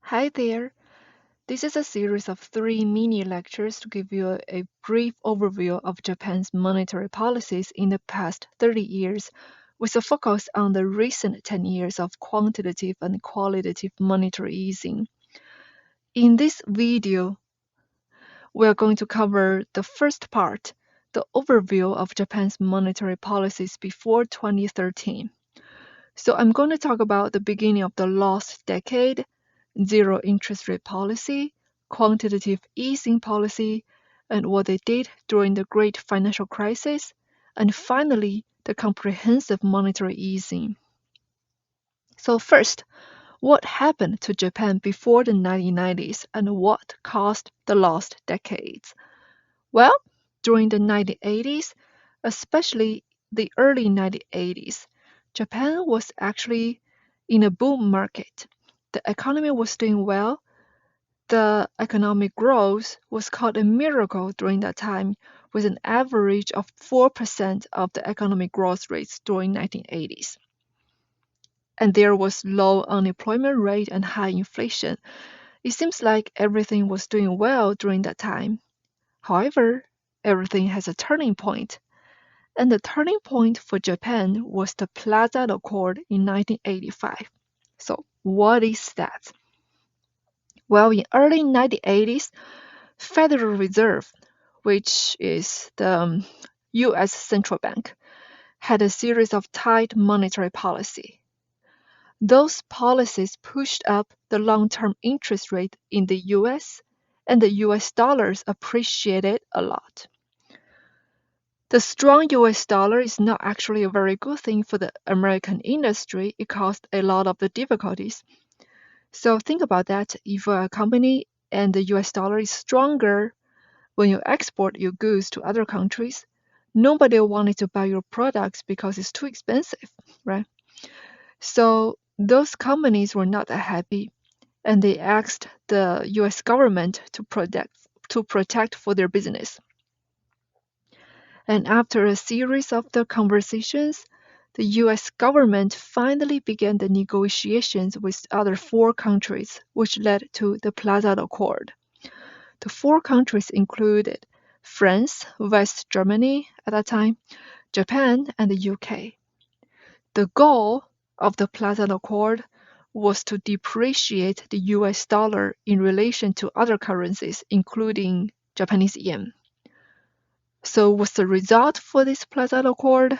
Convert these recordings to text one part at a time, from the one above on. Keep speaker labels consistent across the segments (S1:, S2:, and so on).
S1: Hi there. This is a series of 3 mini lectures to give you a brief overview of Japan's monetary policies in the past 30 years, with a focus on the recent 10 years of quantitative and qualitative monetary easing. In this video, we are going to cover the first part, the overview of Japan's monetary policies before 2013. So I'm going to talk about the beginning of the lost decade, zero interest rate policy, quantitative easing policy, and what they did during the great financial crisis, and finally, the comprehensive monetary easing. So first, what happened to Japan before the 1990s and what caused the lost decades? Well, during the 1980s, especially the early 1980s, Japan was actually in a boom market. The economy was doing well. The economic growth was called a miracle during that time, with an average of 4% of the economic growth rates during 1980s. And there was low unemployment rate and high inflation. It seems like everything was doing well during that time. However, everything has a turning point. And the turning point for Japan was the Plaza Accord in 1985. So, what is that? Well, in early 1980s, Federal Reserve, which is the US central bank, had a series of tight monetary policy. Those policies pushed up the long-term interest rate in the US, and the US dollars appreciated a lot. The strong US dollar is not actually a very good thing for the American industry. It caused a lot of the difficulties. So think about that. If a company and the US dollar is stronger when you export your goods to other countries, nobody wanted to buy your products because it's too expensive, right? So those companies were not that happy, and they asked the US government to protect for their business. And after a series of the conversations, the US government finally began the negotiations with other 4 countries, which led to the Plaza Accord. The 4 countries included France, West Germany at that time, Japan, and the UK. The goal of the Plaza Accord was to depreciate the US dollar in relation to other currencies, including Japanese yen. So what's the result for this Plaza Accord?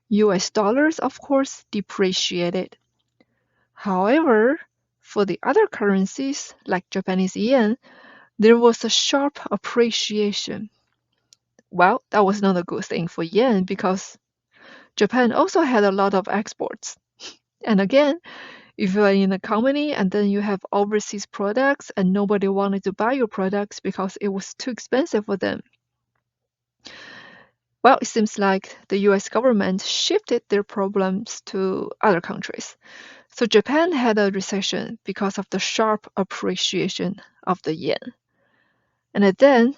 S1: US dollars, of course, depreciated. However, for the other currencies, like Japanese yen, there was a sharp appreciation. Well, that was not a good thing for yen because Japan also had a lot of exports. And again, if you are in a company and then you have overseas products and nobody wanted to buy your products because it was too expensive for them, well, it seems like the US government shifted their problems to other countries. So Japan had a recession because of the sharp appreciation of the yen. And then,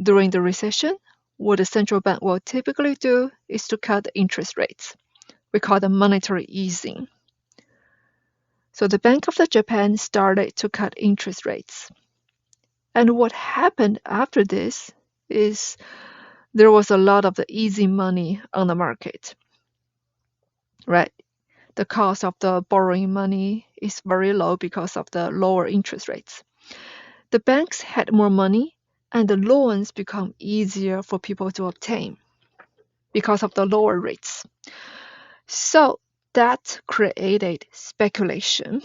S1: during the recession, what the central bank will typically do is to cut the interest rates. We call them monetary easing. So the Bank of Japan started to cut interest rates. And what happened after this is there was a lot of the easy money on the market, right? The cost of the borrowing money is very low because of the lower interest rates. The banks had more money and the loans become easier for people to obtain because of the lower rates. So that created speculation,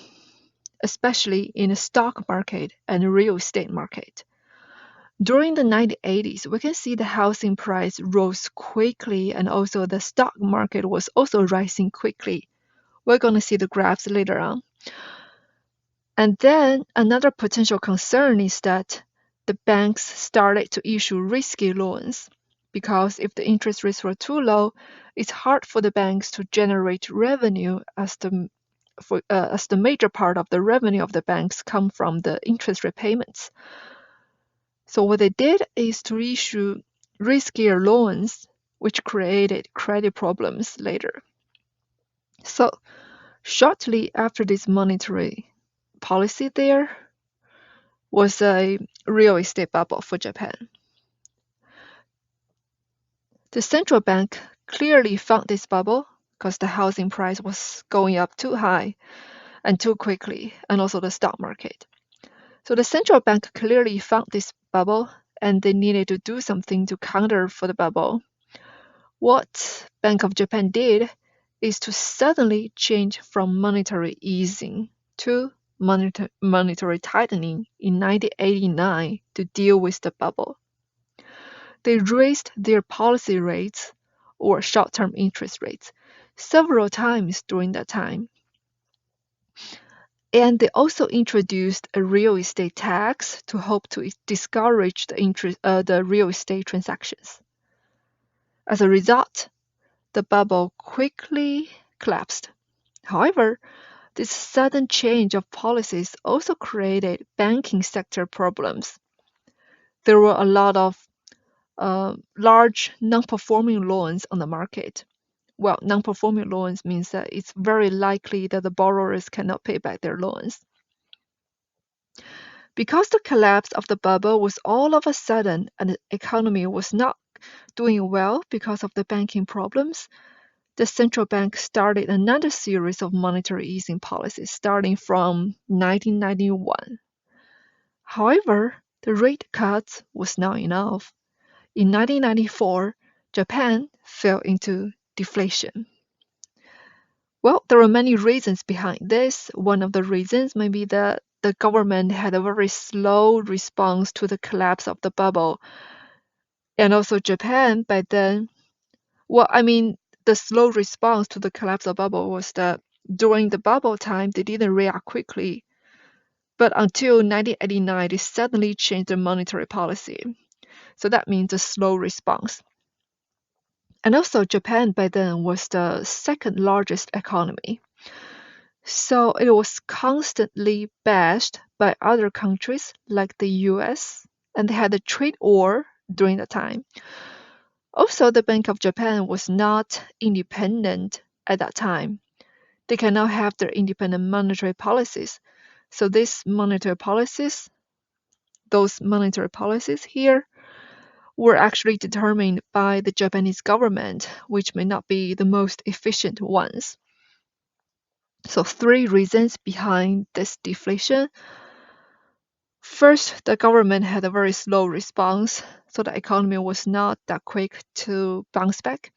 S1: especially in the stock market and real estate market. During the 1980s, we can see the housing price rose quickly and also the stock market was also rising quickly. We're going to see the graphs later on. And then another potential concern is that the banks started to issue risky loans because if the interest rates were too low, it's hard for the banks to generate revenue as the major part of the revenue of the banks come from the interest rate payments. So what they did is to issue riskier loans, which created credit problems later. So shortly after this monetary policy there, was a real estate bubble for Japan. The central bank clearly found this bubble because the housing price was going up too high and too quickly, and also the stock market. So the central bank clearly found this bubble and they needed to do something to counter for the bubble. What Bank of Japan did is to suddenly change from monetary easing to monetary tightening in 1989 to deal with the bubble. They raised their policy rates or short-term interest rates several times during that time. And they also introduced a real estate tax to hope to discourage the real estate transactions. As a result, the bubble quickly collapsed. However, this sudden change of policies also created banking sector problems. There were a lot of large non-performing loans on the market. Well, non-performing loans means that it's very likely that the borrowers cannot pay back their loans. Because the collapse of the bubble was all of a sudden and the economy was not doing well because of the banking problems, the central bank started another series of monetary easing policies starting from 1991. However, the rate cuts was not enough. In 1994, Japan fell into deflation. Well, there are many reasons behind this. One of the reasons may be that the government had a very slow response to the collapse of the bubble. And also Japan by then, the slow response to the collapse of the bubble was that during the bubble time, they didn't react quickly. But until 1989, they suddenly changed their monetary policy. So that means a slow response. And also Japan by then was the second largest economy. So it was constantly bashed by other countries like the US, and they had a trade war during that time. Also, the Bank of Japan was not independent at that time. They cannot have their independent monetary policies. So those monetary policies here were actually determined by the Japanese government, which may not be the most efficient ones. So 3 reasons behind this deflation. First, the government had a very slow response, so the economy was not that quick to bounce back.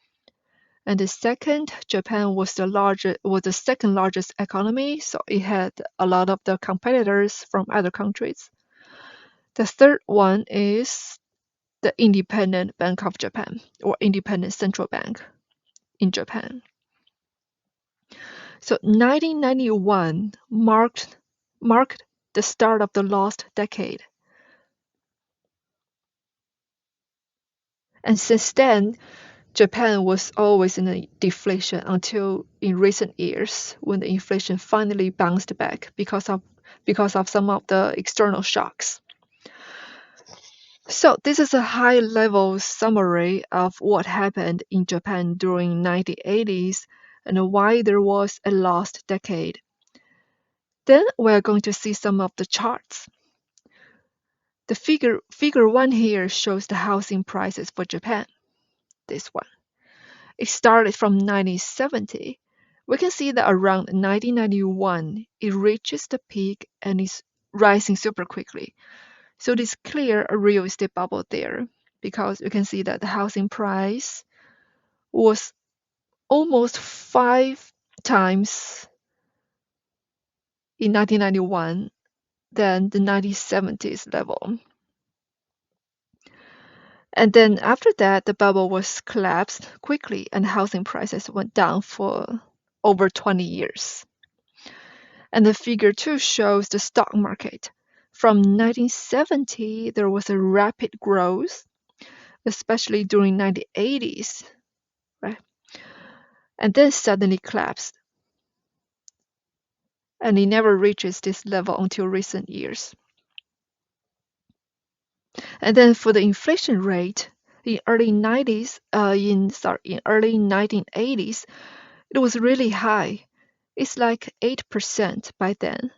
S1: And the second, Japan was the second largest economy, so it had a lot of the competitors from other countries. The third one is the independent Bank of Japan, or independent central bank in Japan. So 1991 marked the start of the lost decade. And since then, Japan was always in a deflation until in recent years when the inflation finally bounced back because of some of the external shocks. So this is a high-level summary of what happened in Japan during 1980s and why there was a lost decade. Then we're going to see some of the charts. The figure 1 here shows the housing prices for Japan. This one. It started from 1970. We can see that around 1991, it reaches the peak and is rising super quickly. So it is clear a real estate bubble there because you can see that the housing price was almost 5 times in 1991 than the 1970s level. And then after that, the bubble was collapsed quickly and housing prices went down for over 20 years. And the figure 2 shows the stock market. From 1970, there was a rapid growth, especially during 1980s, right? And then suddenly collapsed. And it never reaches this level until recent years. And then for the inflation rate, in early 1980s, it was really high. It's like 8% by then.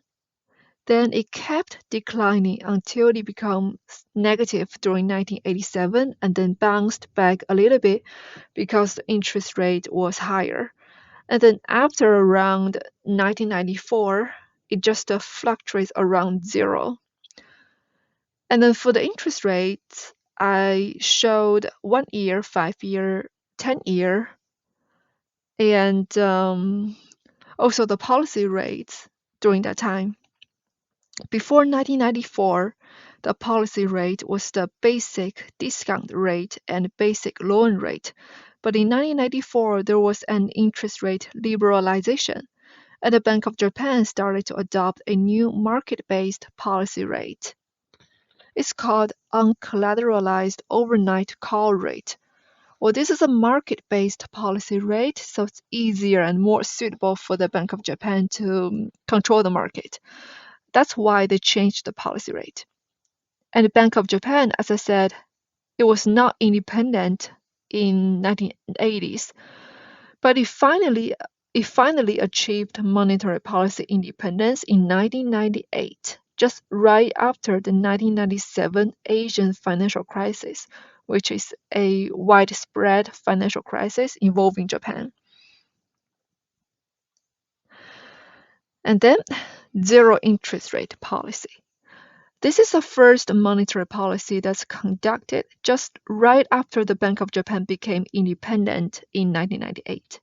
S1: Then it kept declining until it became negative during 1987 and then bounced back a little bit because the interest rate was higher. And then after around 1994, it just fluctuates around zero. And then for the interest rates, I showed 1 year, 5 year, 10 year, and also the policy rates during that time. Before 1994, the policy rate was the basic discount rate and basic loan rate. But in 1994, there was an interest rate liberalization, and the Bank of Japan started to adopt a new market-based policy rate. It's called uncollateralized overnight call rate. Well, this is a market-based policy rate, so it's easier and more suitable for the Bank of Japan to control the market. That's why they changed the policy rate. And the Bank of Japan, as I said, it was not independent in 1980s, but it finally achieved monetary policy independence in 1998, just right after the 1997 Asian financial crisis, which is a widespread financial crisis involving Japan. And then zero interest rate policy. This is the first monetary policy that's conducted just right after the Bank of Japan became independent in 1998.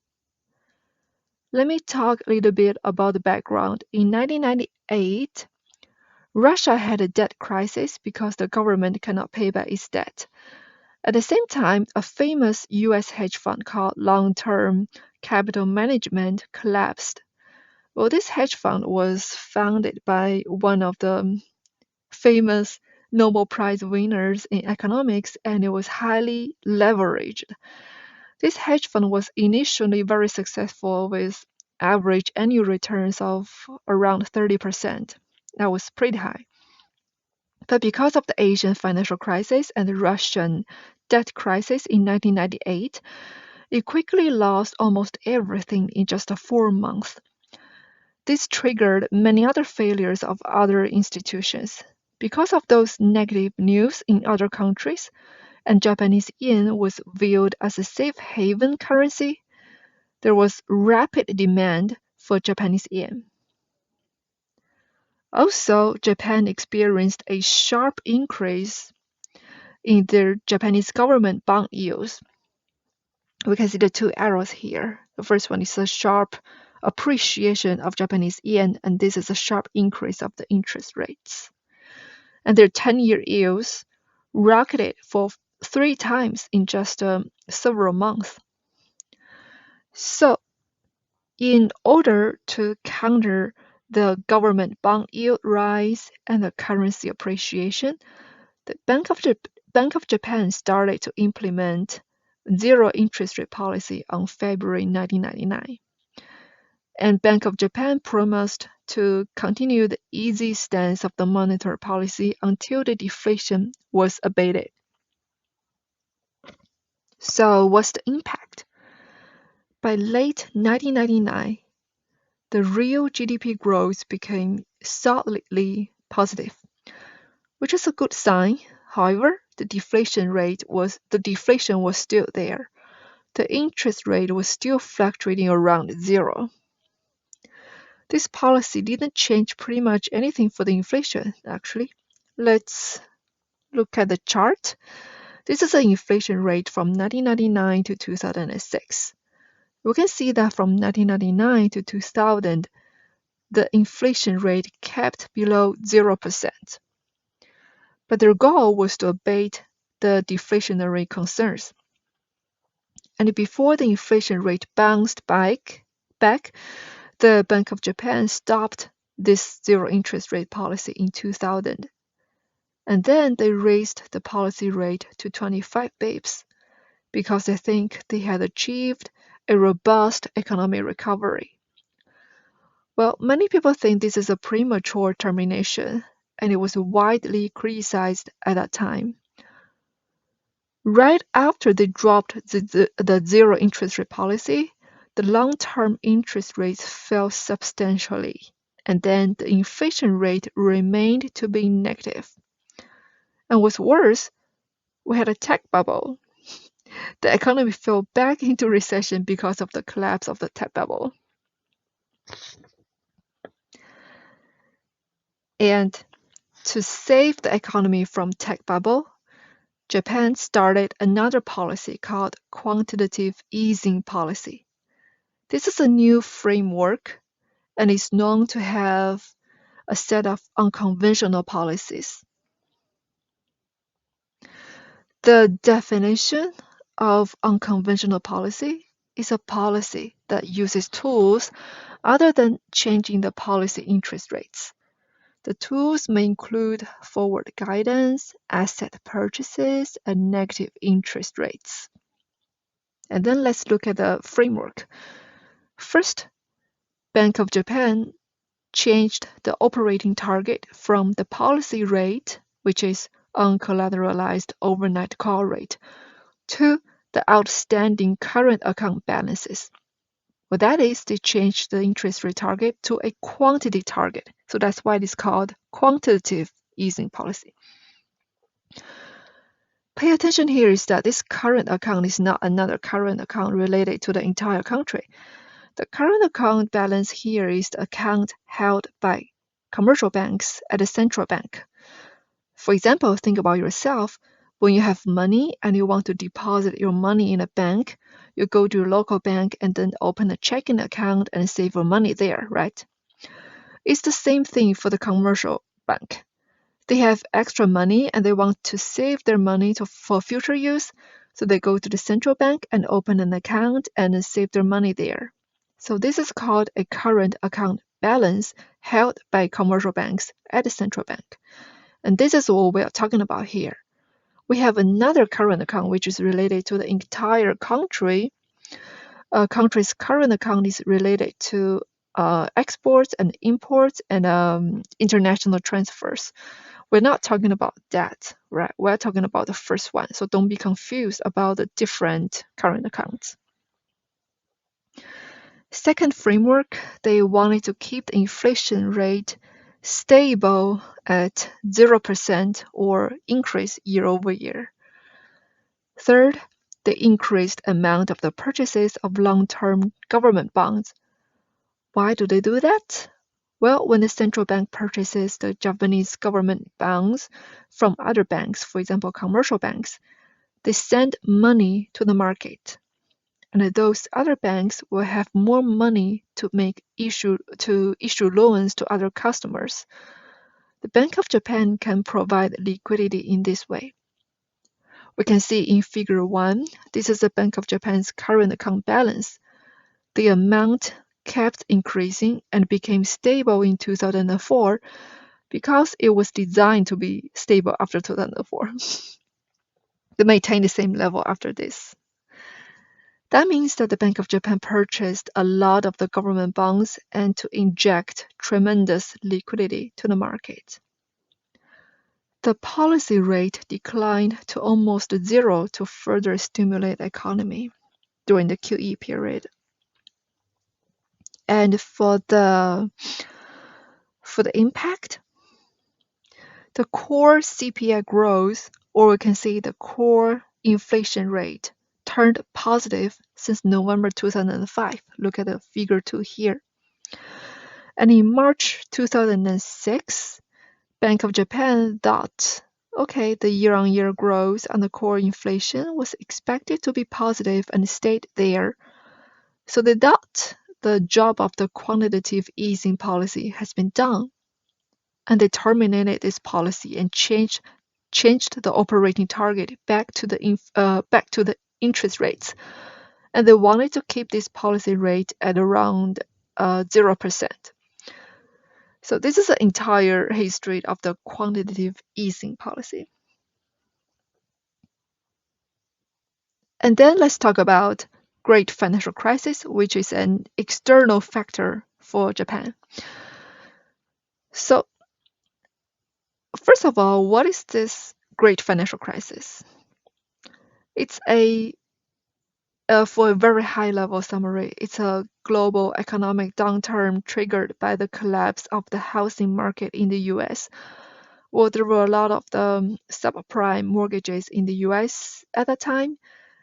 S1: Let me talk a little bit about the background. In 1998, Russia had a debt crisis because the government cannot pay back its debt. At the same time, a famous US hedge fund called Long-Term Capital Management collapsed. Well, this hedge fund was founded by one of the famous Nobel Prize winners in economics, and it was highly leveraged. This hedge fund was initially very successful with average annual returns of around 30%. That was pretty high. But because of the Asian financial crisis and the Russian debt crisis in 1998, it quickly lost almost everything in just 4 months. This triggered many other failures of other institutions. Because of those negative news in other countries, and Japanese yen was viewed as a safe haven currency, there was rapid demand for Japanese yen. Also, Japan experienced a sharp increase in their Japanese government bond yields. We can see the two arrows here. The first one is a sharp appreciation of Japanese yen, and this is a sharp increase of the interest rates. And their 10-year yields rocketed for 3 times in just several months. So, in order to counter the government bond yield rise and the currency appreciation, the Bank of Japan started to implement zero interest rate policy on February 1999. And Bank of Japan promised to continue the easy stance of the monetary policy until the deflation was abated. So what's the impact? By late 1999, the real GDP growth became solidly positive, which is a good sign. However, the deflation was still there. The interest rate was still fluctuating around zero. This policy didn't change pretty much anything for the inflation, actually. Let's look at the chart. This is the inflation rate from 1999 to 2006. We can see that from 1999 to 2000, the inflation rate kept below 0%. But their goal was to abate the deflationary concerns. And before the inflation rate bounced back, the Bank of Japan stopped this zero interest rate policy in 2000. And then they raised the policy rate to 25 bips because they think they had achieved a robust economic recovery. Well, many people think this is a premature termination, and it was widely criticized at that time. Right after they dropped the zero interest rate policy, the long-term interest rates fell substantially, and then the inflation rate remained to be negative. And what's worse, we had a tech bubble. The economy fell back into recession because of the collapse of the tech bubble. And to save the economy from tech bubble, Japan started another policy called quantitative easing policy. This is a new framework and is known to have a set of unconventional policies. The definition of unconventional policy is a policy that uses tools other than changing the policy interest rates. The tools may include forward guidance, asset purchases, and negative interest rates. And then let's look at the framework. First, Bank of Japan changed the operating target from the policy rate, which is uncollateralized overnight call rate, to the outstanding current account balances. Well, that is, they changed the interest rate target to a quantity target. So that's why it is called quantitative easing policy. Pay attention here is that this current account is not another current account related to the entire country. The current account balance here is the account held by commercial banks at the central bank. For example, think about yourself. When you have money and you want to deposit your money in a bank, you go to your local bank and then open a checking account and save your money there, right? It's the same thing for the commercial bank. They have extra money and they want to save their money for future use, so they go to the central bank and open an account and save their money there. So this is called a current account balance held by commercial banks at the central bank. And this is what we are talking about here. We have another current account which is related to the entire country. A country's current account is related to exports and imports and international transfers. We're not talking about that, right? We're talking about the first one. So don't be confused about the different current accounts. Second framework, they wanted to keep the inflation rate stable at 0% or increase year over year. Third, they increased amount of the purchases of long-term government bonds. Why do they do that? Well, when the central bank purchases the Japanese government bonds from other banks, for example, commercial banks, they send money to the market. And those other banks will have more money to issue loans to other customers. The Bank of Japan can provide liquidity in this way. We can see in Figure 1, this is the Bank of Japan's current account balance. The amount kept increasing and became stable in 2004 because it was designed to be stable after 2004. They maintain the same level after this. That means that the Bank of Japan purchased a lot of the government bonds and to inject tremendous liquidity to the market. The policy rate declined to almost zero to further stimulate the economy during the QE period. And for the impact, the core CPI growth, or we can say the core inflation rate, turned positive since November 2005. Look at the figure 2 here. And in March 2006, Bank of Japan thought, okay, the year-on-year growth on the core inflation was expected to be positive and stayed there. So they thought the job of the quantitative easing policy has been done. And they terminated this policy and changed the operating target back to the interest rates, and they wanted to keep this policy rate at around 0%. So this is the entire history of the quantitative easing policy. And then let's talk about Great Financial Crisis, which is an external factor for Japan. So first of all, what is this Great Financial Crisis? It's a For a very high-level summary, it's a global economic downturn triggered by the collapse of the housing market in the U.S. Well, there were a lot of the subprime mortgages in the U.S. at the time,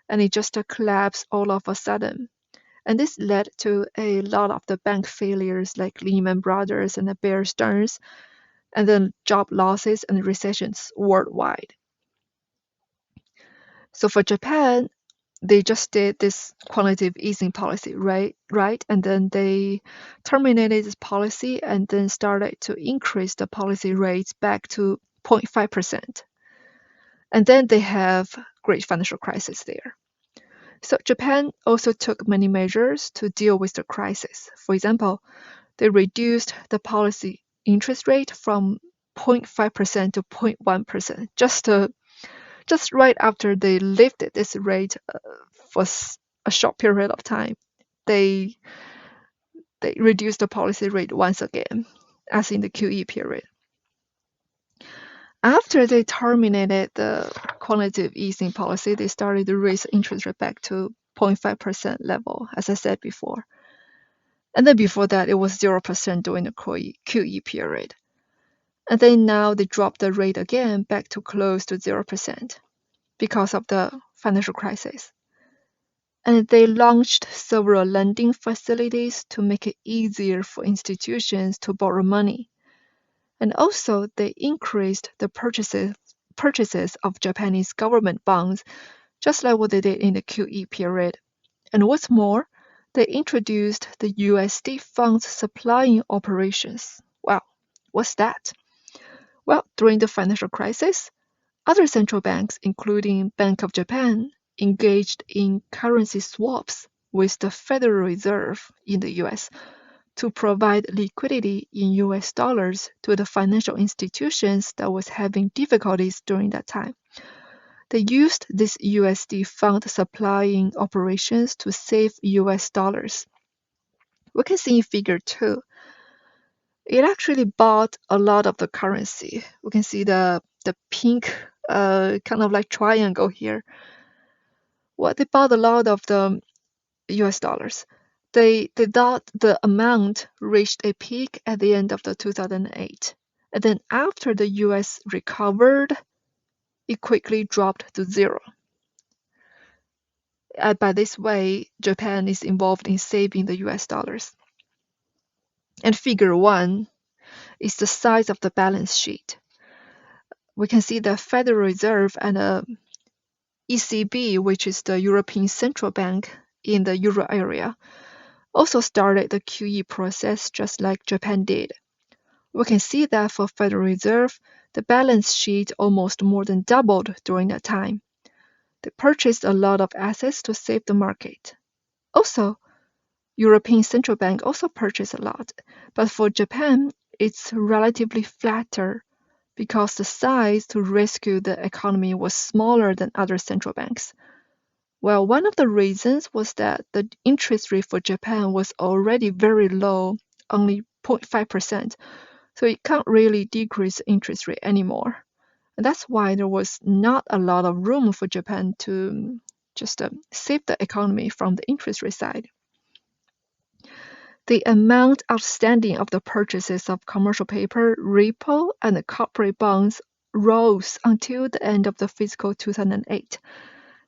S1: and it just collapsed all of a sudden. And this led to a lot of the bank failures like Lehman Brothers and the Bear Stearns, and then job losses and recessions worldwide. So for Japan, they just did this quantitative easing policy, right? And then they terminated this policy and then started to increase the policy rates back to 0.5%. And then they have great financial crisis there. So Japan also took many measures to deal with the crisis. For example, they reduced the policy interest rate from 0.5% to 0.1%, just right after they lifted this rate for a short period of time. They reduced the policy rate once again, as in the QE period. After they terminated the quantitative easing policy, they started to raise interest rate back to 0.5% level, as I said before. And then before that, it was 0% during the QE period. And then now they dropped the rate again back to close to 0% because of the financial crisis. And they launched several lending facilities to make it easier for institutions to borrow money. And also, they increased the purchases of Japanese government bonds, just like what they did in the QE period. And what's more, they introduced the USD funds supplying operations. Wow, what's that? Well, during the financial crisis, other central banks, including Bank of Japan, engaged in currency swaps with the Federal Reserve in the US to provide liquidity in US dollars to the financial institutions that was having difficulties during that time. They used this USD fund supplying operations to save US dollars. We can see in figure 2. It actually bought a lot of the currency. We can see the pink kind of like triangle here. Well, they bought a lot of the US dollars. They thought the amount reached a peak at the end of the 2008. And then after the US recovered, it quickly dropped to zero. By this way, Japan is involved in saving the US dollars. And figure 1 is the size of the balance sheet. We can see the Federal Reserve and ECB, which is the European Central Bank in the Euro area, also started the QE process just like Japan did. We can see that for Federal Reserve, the balance sheet almost more than doubled during that time. They purchased a lot of assets to save the market. Also, European Central Bank also purchased a lot, but for Japan, it's relatively flatter because the size to rescue the economy was smaller than other central banks. Well, one of the reasons was that the interest rate for Japan was already very low, only 0.5%, so it can't really decrease the interest rate anymore. And that's why there was not a lot of room for Japan to just save the economy from the interest rate side. The amount outstanding of the purchases of commercial paper, repo, and the corporate bonds rose until the end of the fiscal 2008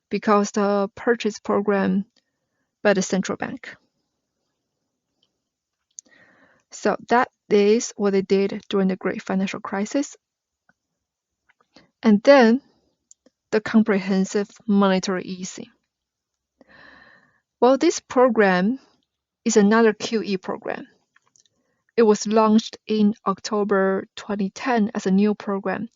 S1: because the purchase program by the central bank. So that is what they did during the Great Financial Crisis. And then the comprehensive monetary easing. Well, this program is another QE program. It was launched in October 2010 as a new program.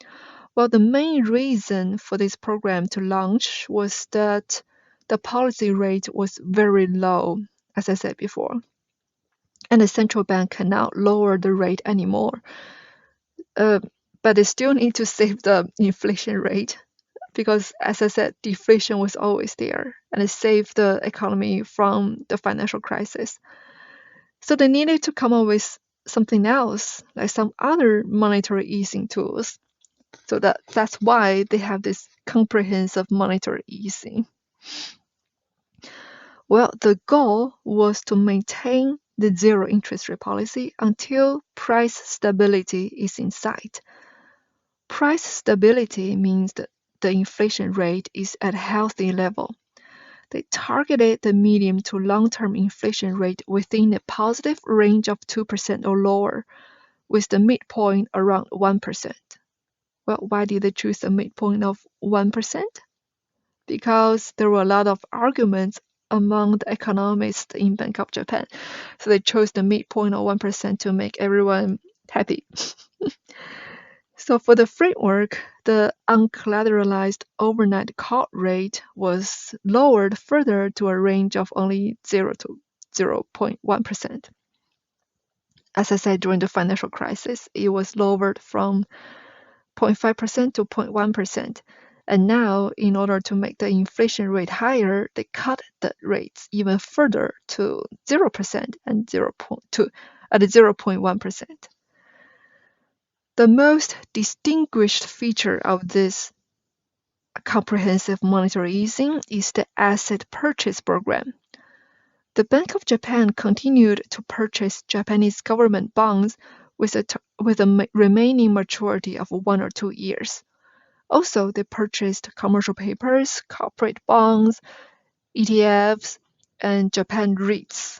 S1: Well, the main reason for this program to launch was that the policy rate was very low, as I said before, and the central bank cannot lower the rate anymore. But they still need to save the inflation rate because, as I said, deflation was always there, and it saved the economy from the financial crisis. So they needed to come up with something else, like some other monetary easing tools. So that's why they have this comprehensive monetary easing. Well, the goal was to maintain the zero interest rate policy until price stability is in sight. Price stability means that the inflation rate is at a healthy level. They targeted the medium to long-term inflation rate within a positive range of 2% or lower, with the midpoint around 1%. Well, why did they choose a midpoint of 1%? Because there were a lot of arguments among the economists in Bank of Japan. So they chose the midpoint of 1% to make everyone happy. So for the framework, the uncollateralized overnight call rate was lowered further to a range of only 0 to 0.1%. As I said, during the financial crisis, it was lowered from 0.5% to 0.1%. And now, in order to make the inflation rate higher, they cut the rates even further to 0% and 0.1%. The most distinguished feature of this comprehensive monetary easing is the asset purchase program. The Bank of Japan continued to purchase Japanese government bonds with a remaining maturity of 1 or 2 years. Also, they purchased commercial papers, corporate bonds, ETFs, and Japan REITs.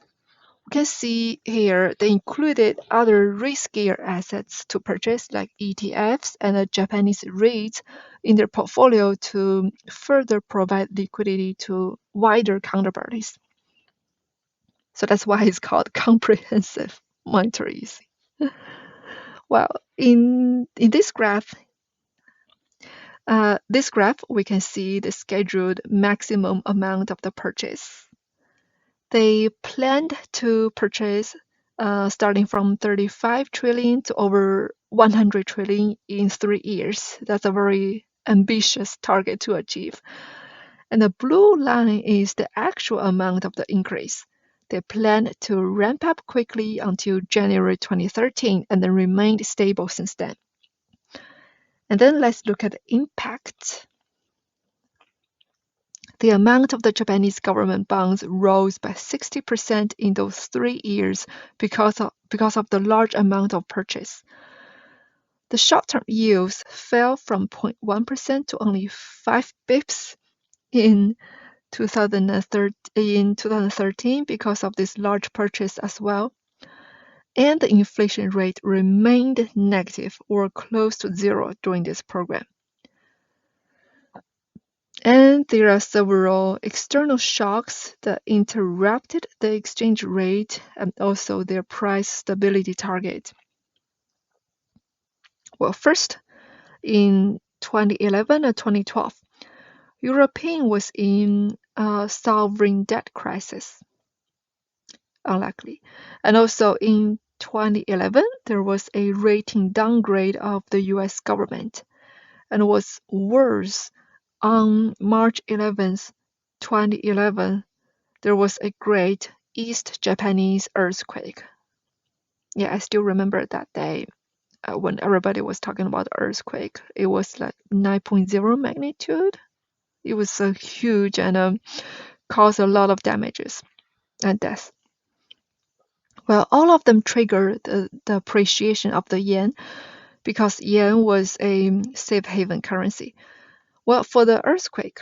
S1: You can see here they included other riskier assets to purchase like ETFs and Japanese REITs in their portfolio to further provide liquidity to wider counterparties. So that's why it's called comprehensive monetary easing. Well, in this graph, we can see the scheduled maximum amount of the purchase. They planned to purchase starting from 35 trillion to over 100 trillion in 3 years. That's a very ambitious target to achieve. And the blue line is the actual amount of the increase. They planned to ramp up quickly until January 2013 and then remained stable since then. And then let's look at the impact. The amount of the Japanese government bonds rose by 60% in those 3 years because of the large amount of purchase. The short-term yields fell from 0.1% to only 5 bips in 2013 because of this large purchase as well. And the inflation rate remained negative or close to zero during this program. And there are several external shocks that interrupted the exchange rate and also their price stability target. Well, first, in 2011 and 2012, Europe was in a sovereign debt crisis. Unlikely. And also in 2011, there was a rating downgrade of the US government. And what's worse, on March 11th, 2011, there was a great East Japanese earthquake. Yeah, I still remember that day when everybody was talking about the earthquake. It was like 9.0 magnitude. It was huge and caused a lot of damages and deaths. Well, all of them triggered the appreciation of the yen because yen was a safe haven currency. Well, for the earthquake,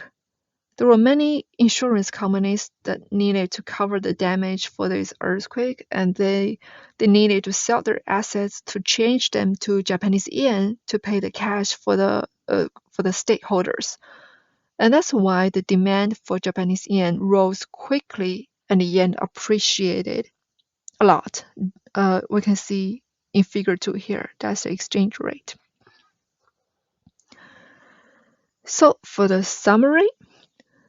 S1: there were many insurance companies that needed to cover the damage for this earthquake, and they needed to sell their assets to change them to Japanese yen to pay the cash for the stakeholders. And that's why the demand for Japanese yen rose quickly and the yen appreciated a lot. We can see in figure 2 here, that's the exchange rate. So for the summary,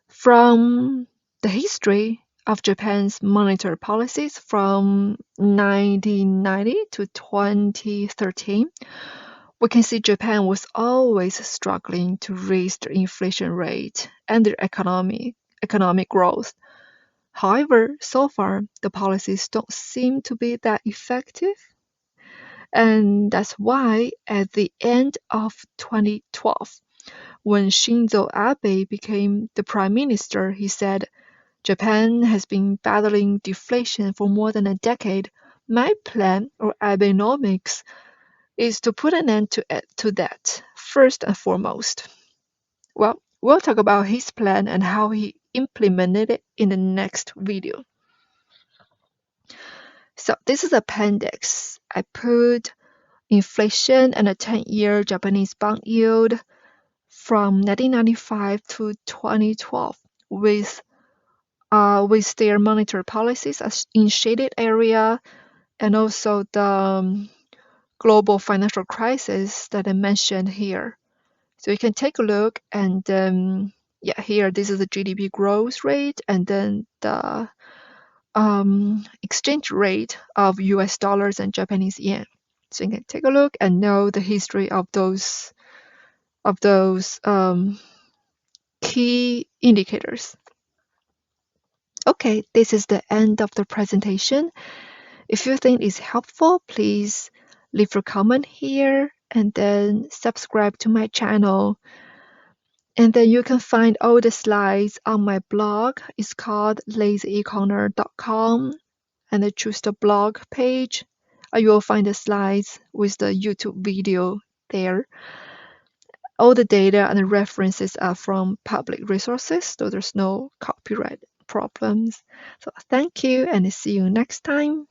S1: from the history of Japan's monetary policies from 1990 to 2013, we can see Japan was always struggling to raise their inflation rate and their economic growth. However, so far, the policies don't seem to be that effective. And that's why at the end of 2012, when Shinzo Abe became the prime minister, he said, Japan has been battling deflation for more than a decade. My plan, or Abenomics, is to put an end to that, first and foremost. Well, we'll talk about his plan and how he implemented it in the next video. So this is appendix. I put inflation and a 10-year Japanese bond yield from 1995 to 2012 with their monetary policies as in shaded area, and also the global financial crisis that I mentioned here. So you can take a look, and yeah, here this is the GDP growth rate, and then the exchange rate of US dollars and Japanese yen. So you can take a look and know the history of those key indicators. Okay, this is the end of the presentation. If you think it's helpful, please leave a comment here and then subscribe to my channel. And then you can find all the slides on my blog. It's called lazyeconer.com, and then choose the blog page. You will find the slides with the YouTube video there. All the data and the references are from public resources, so there's no copyright problems. So thank you, and see you next time.